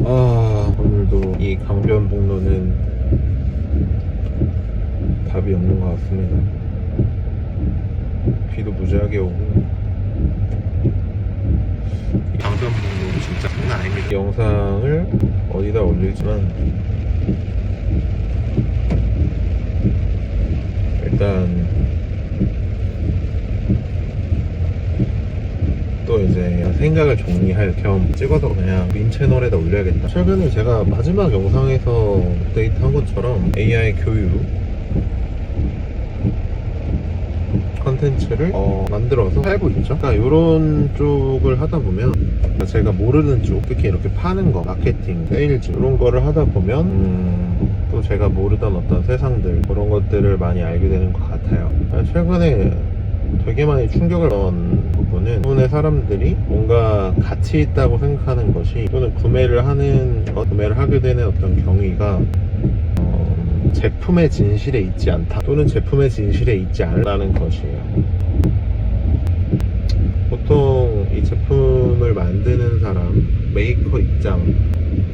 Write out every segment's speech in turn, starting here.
오늘도 이 강변북로는 답이 없는 것 같습니다. 비도 무지하게 오고 이 강변북로 진짜 장난 아닙니다. 영상을 어디다 올릴지만 일단 또 이제 생각을 정리할 겸 찍어서 그냥 민 채널에다 올려야겠다. 최근에 제가 마지막 영상에서 업데이트한 것처럼 AI 교육 컨텐츠를 만들어서 살고 있죠. 그러니까 이런 쪽을 하다 보면 제가 모르는 쪽, 특히 이렇게 파는 거, 마케팅, 세일즈 이런 거를 하다 보면 또 제가 모르던 어떤 세상들 그런 것들을 많이 알게 되는 것 같아요. 최근에 되게 많이 충격을 받은 부분은 대부분의 사람들이 뭔가 가치 있다고 생각하는 것이 또는 구매를 하게 되는 어떤 경위가 제품의 진실에 있지 않다 또는 제품의 진실에 있지 않다는 것이에요. 보통 이 제품을 만드는 사람, 메이커 입장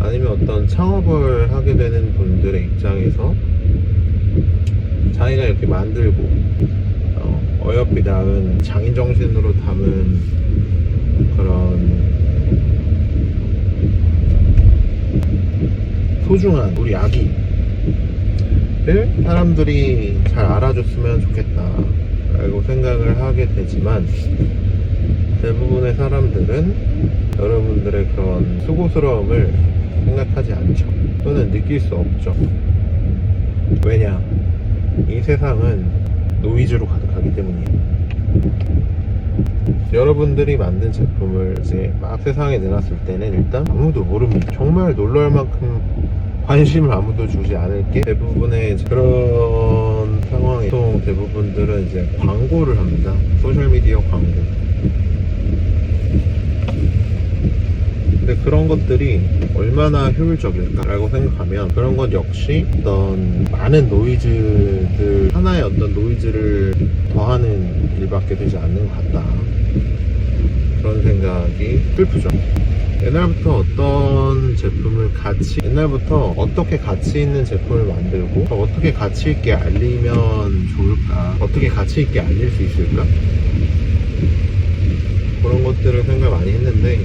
아니면 어떤 창업을 하게 되는 분들의 입장에서 자기가 이렇게 만들고 어여삐 낳은 장인정신으로 담은 그런 소중한 우리 아기를 사람들이 잘 알아줬으면 좋겠다 라고 생각을 하게 되지만 대부분의 사람들은 여러분들의 그런 수고스러움을 생각하지 않죠. 또는 느낄 수 없죠. 왜냐? 이 세상은 노이즈로 가득하기 때문이에요. 여러분들이 만든 제품을 이제 막 세상에 내놨을 때는 일단 아무도 모릅니다. 정말 놀랄 만큼 관심을 아무도 주지 않을 게 대부분의 그런 상황에 보통 대부분들은 이제 광고를 합니다. 소셜미디어 광고. 근데 그런 것들이 얼마나 효율적일까라고 생각하면 그런 것 역시 어떤 많은 노이즈들 하나의 어떤 노이즈를 더하는 일밖에 되지 않는 것 같다. 그런 생각이 슬프죠. 옛날부터 어떻게 가치 있는 제품을 만들고 어떻게 가치 있게 알리면 좋을까, 어떻게 가치 있게 알릴 수 있을까, 그런 것들을 생각 많이 했는데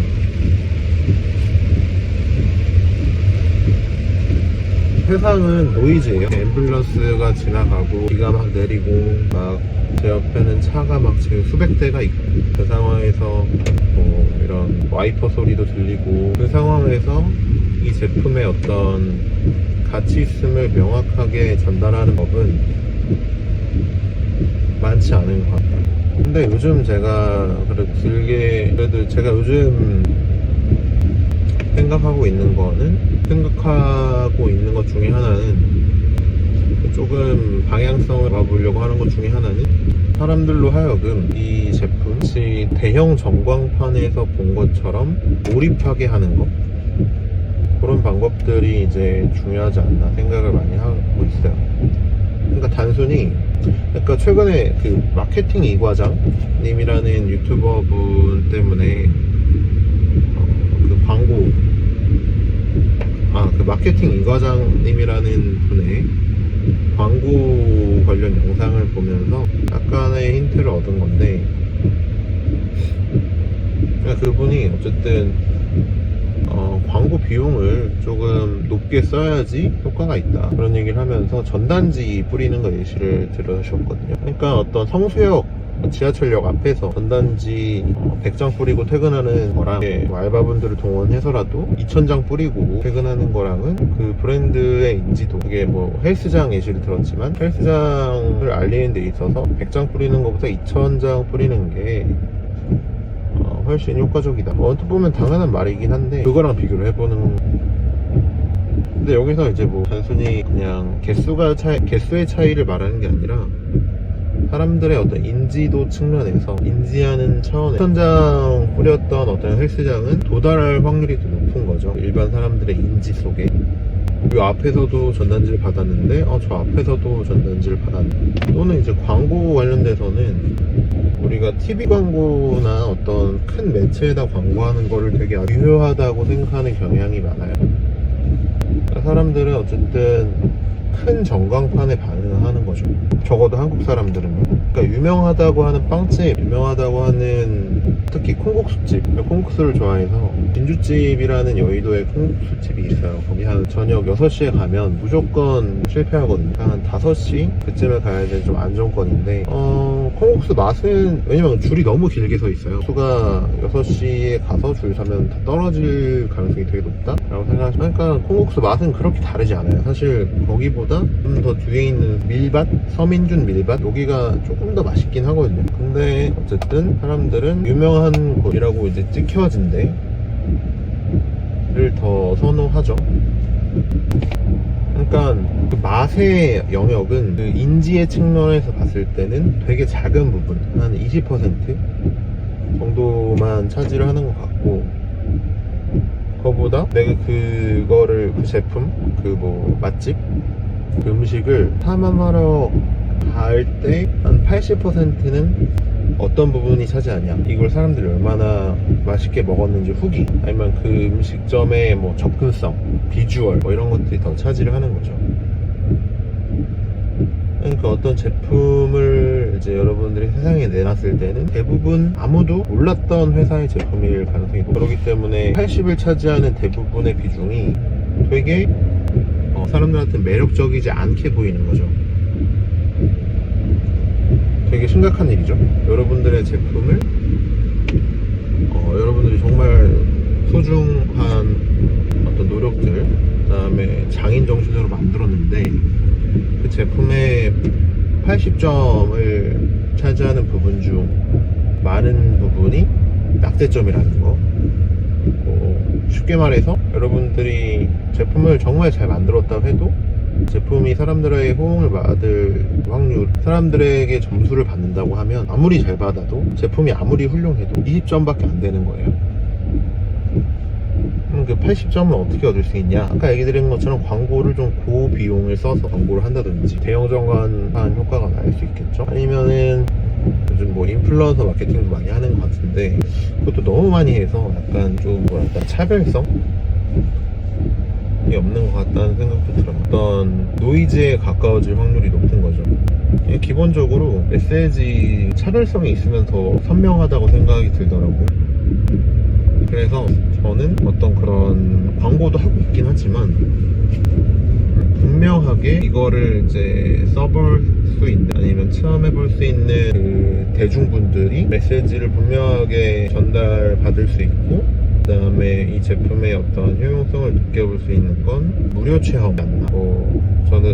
세상은 노이즈예요. 앰뷸런스가 지나가고 비가 막 내리고 막 제 옆에는 차가 막 지금 수백 대가 있고 그 상황에서 뭐 이런 와이퍼 소리도 들리고 그 상황에서 이 제품의 어떤 가치 있음을 명확하게 전달하는 법은 많지 않은 것 같아요. 근데 요즘 제가 그래도 제가 요즘 생각하고 있는 것 중에 하나는 조금 방향성을 잡아보려고 하는 것 중에 하나는 사람들로 하여금 이 제품 혹시 대형 전광판에서 본 것처럼 몰입하게 하는 것, 그런 방법들이 이제 중요하지 않나 생각을 많이 하고 있어요. 그러니까 단순히 최근에 그 마케팅 이과장님이라는 유튜버 분 때문에 그 마케팅 이과장님이라는 분의 광고 관련 영상을 보면서 약간의 힌트를 얻은 건데, 그분이 어쨌든 광고 비용을 조금 높게 써야지 효과가 있다 그런 얘기를 하면서 전단지 뿌리는 거 예시를 들으셨거든요. 그러니까 어떤 성수역 지하철역 앞에서 전단지 100장 뿌리고 퇴근하는 거랑 알바분들을 동원해서라도 2000장 뿌리고 퇴근하는 거랑은 그 브랜드의 인지도, 그게 뭐 헬스장 예시를 들었지만 헬스장을 알리는 데 있어서 100장 뿌리는 것보다 2000장 뿌리는 게 훨씬 효과적이다. 언뜻 보면 당연한 말이긴 한데 그거랑 비교를 해보는. 근데 여기서 이제 뭐 단순히 그냥 개수의 차이를 말하는 게 아니라 사람들의 어떤 인지도 측면에서 인지하는 차원에서 2000장 뿌렸던 어떤 헬스장은 도달할 확률이 더 높은 거죠. 일반 사람들의 인지 속에. 이 앞에서도 전단지를 받았는데 저 앞에서도 전단지를 받았는데, 또는 이제 광고 관련돼서는 우리가 TV 광고나 어떤 큰 매체에다 광고하는 거를 되게 유효하다고 생각하는 경향이 많아요. 사람들은 어쨌든 큰 전광판에 반응을 하는 거죠. 적어도 한국 사람들은요. 그러니까 유명하다고 하는 빵집, 유명하다고 하는 특히 콩국수집, 콩국수를 좋아해서 진주집이라는 여의도에 콩국수집이 있어요. 거기 한 저녁 6시에 가면 무조건 실패하거든요. 한 5시 그쯤에 가야 되는 좀 안정권인데 콩국수 맛은, 왜냐면 줄이 너무 길게 서 있어요. 수가 6시에 가서 줄 서면 다 떨어질 가능성이 되게 높다 라고 생각하시면, 그러니까 콩국수 맛은 그렇게 다르지 않아요. 사실 거기보다 좀 더 뒤에 있는 밀밭, 서민준 밀밭, 여기가 조금 더 맛있긴 하거든요. 근데 어쨌든 사람들은 유명한 곳이라고 이제 찍혀진 데를 더 선호하죠. 그러니까 그 맛의 영역은 그 인지의 측면에서 봤을 때는 되게 작은 부분, 한 20% 정도만 차지를 하는 것 같고, 그거보다 내가 그거를, 그 제품, 그 뭐 맛집, 그 음식을 탐험하러 갈 때 한 80%는 어떤 부분이 차지하냐, 이걸 사람들이 얼마나 맛있게 먹었는지 후기, 아니면 그 음식점의 뭐 접근성, 비주얼, 뭐 이런 것들이 더 차지를 하는 거죠. 그러니까 어떤 제품을 이제 여러분들이 세상에 내놨을 때는 대부분 아무도 몰랐던 회사의 제품일 가능성이 높고, 그렇기 때문에 80을 차지하는 대부분의 비중이 되게 사람들한테 매력적이지 않게 보이는 거죠. 되게 심각한 일이죠. 여러분들의 제품을 여러분들이 정말 소중한 어떤 노력들, 그 다음에 장인 정신으로 만들었는데 그 제품의 80점을 차지하는 부분 중 많은 부분이 낙제점이라는 거. 쉽게 말해서 여러분들이 제품을 정말 잘 만들었다고 해도 제품이 사람들의 호응을 받을 확률, 사람들에게 점수를 받는다고 하면 아무리 잘 받아도, 제품이 아무리 훌륭해도 20점밖에 안 되는 거예요. 그 80점을 어떻게 얻을 수 있냐? 아까 얘기 드린 것처럼 광고를 좀 고비용을 써서 광고를 한다든지 대형 정관판 효과가 날 수 있겠죠. 아니면은 요즘 뭐 인플루언서 마케팅도 많이 하는 것 같은데 그것도 너무 많이 해서 약간 좀 뭐랄까 차별성이 없는 것 같다는 생각도 들어요. 어떤 노이즈에 가까워질 확률이 높은 거죠. 기본적으로 메시지 차별성이 있으면 더 선명하다고 생각이 들더라고요. 그래서 저는 어떤 그런 광고도 하고 있긴 하지만 분명하게 이거를 이제 써볼 수 있는, 아니면 체험해볼 수 있는 그 대중분들이 메시지를 분명하게 전달받을 수 있고, 그 다음에 이 제품의 어떤 효용성을 느껴볼 수 있는 건 무료 체험이 안 나.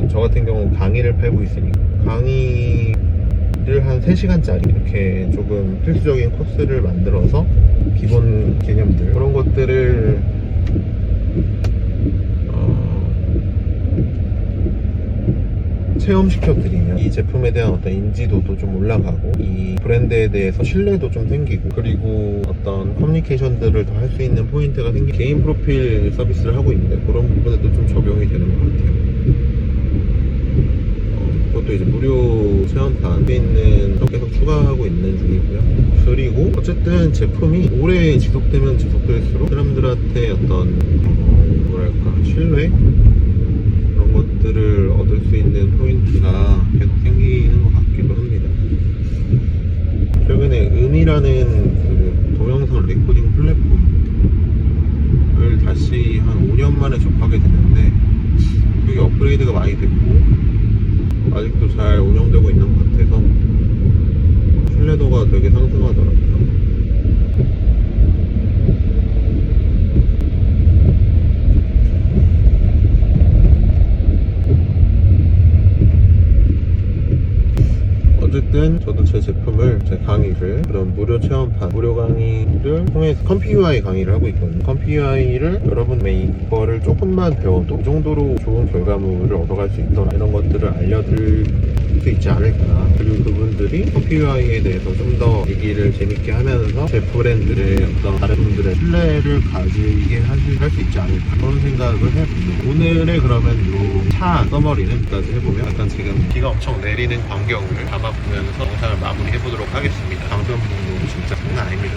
저 같은 경우 강의를 팔고 있으니까 강의를 한 3시간짜리 이렇게 조금 필수적인 코스를 만들어서 기본 개념들, 그런 것들을 체험시켜드리면 이 제품에 대한 어떤 인지도도 좀 올라가고, 이 브랜드에 대해서 신뢰도 좀 생기고, 그리고 어떤 커뮤니케이션들을 더 할 수 있는 포인트가 생기고, 개인 프로필 서비스를 하고 있는데 그런 부분에도 좀 적용이 되는 것 같아요. 그것도 이제 무료 체험판 있는 계속 추가하고 있는 중이고요. 그리고 어쨌든 제품이 오래 지속되면 지속될수록 사람들한테 어떤 뭐랄까 신뢰, 그런 것들을 얻을 수 있는 포인트가 계속 생기는 것 같기도 합니다. 최근에 음이라는 그 동영상 레코딩 플랫폼을 다시 한 5년 만에 접하게 됐는데 그게 업그레이드가 많이 됐고 아직도 잘 운영되고 있는 것 같아서 신뢰도가 되게 상승하더라고요. 어쨌든 저도 제 제품을, 제 강의를, 그런 무료 체험판, 무료 강의를 통해서 컴퓨UI 강의를 하고 있거든요. 컴퓨UI를 여러분의 이거를 조금만 배워도 이 정도로 좋은 결과물을 얻어갈 수 있더라, 이런 것들을 알려드릴 수 있지 않을까. 그리고 그분들이 컴퓨UI에 대해서 좀 더 얘기를 재밌게 하면서 제 브랜드를 어떤 다른 분들의 신뢰를 가지게 할 수 있지 않을까, 그런 생각을 해봅니다. 오늘의 그러면 요 차 서머리는 여기까지 해보면, 약간 지금 비가 엄청 내리는 광경을 담아보면서 영상을 마무리해보도록 하겠습니다. 방송 진짜 장난 아닙니다.